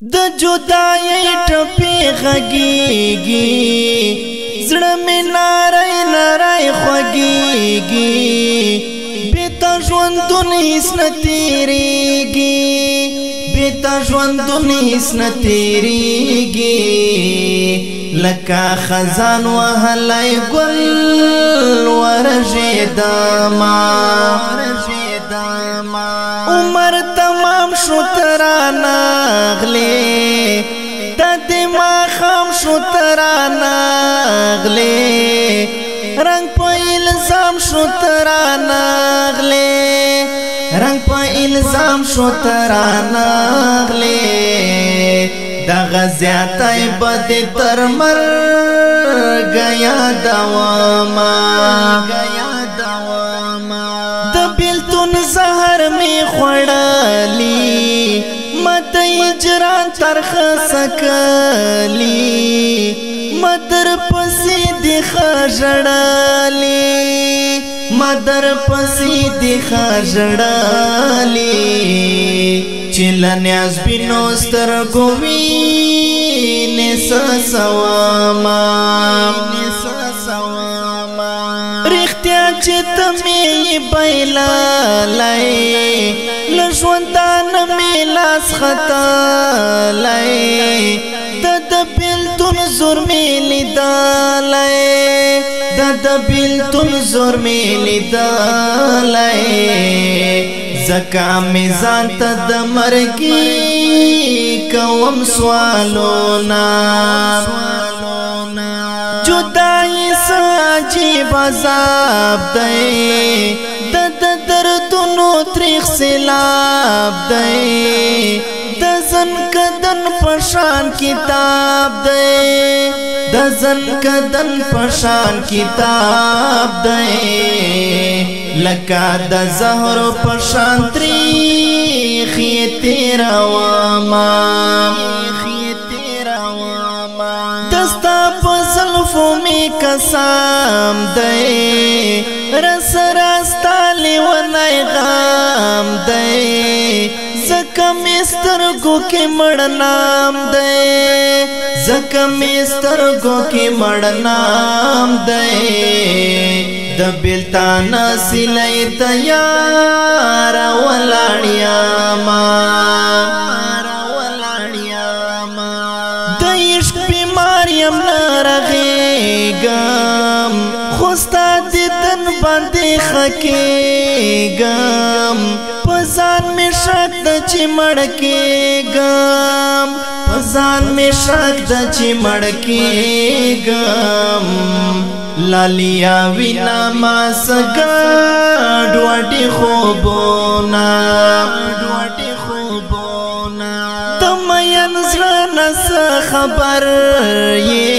د جدای ټپې غږیږي زړه مې نری نری خوږیږي بېتا ژوندون هېڅ نه تېرېږي بېتا ژوندون هېڅ نه تېرېږي لکه خزان وهلی ګل ورژېدمه عمر تمام شو ترانغلی د دې ماښام شو ترانغلی رنگ په الزام شو ترانغلی رنگ په الزام شو ترانغلی دغه زیاتی به دې تر مرګه یادومه د بېلتون زهر مې خوړلی ما د هجران ترخه څکلي ما درپسې دې ښه ژړلي ما درپسې دې ښه ژړلي چې له نیازبینو سترګو وینې څه سومه رښتیا چې ته مې یې بایللی له ژوندانه مې لاس ختلی د بېلتون زور مې لیدلی د بېلتون زور مې لیدلی ځکه مې ځان ته د مرګي کوم سوالونه جدائی څه عجیب عذاب دی د دردونو تریخ سیلاب دی د زنکدن پشان کتاب دی د زنکدن پشان کتاب دی لکه د زهر پشان تریخ یې تېرومه دستا په زلفو می قسم دی رس راستا لیونی غام دی زکه مې سترګو کې مړ نام دی زکه مې سترګو کې مړ نام دی د بېلتان سیلۍ ته یاره ولاړ یمه یم نرغیگم خوستا دیدن باندې خکیگم پزان می شک د چی مړکیگم پزان می شک د چی مړکیگم لالیا وینا ما سګډ وټی خوبونا تمین زړه نس خبر یې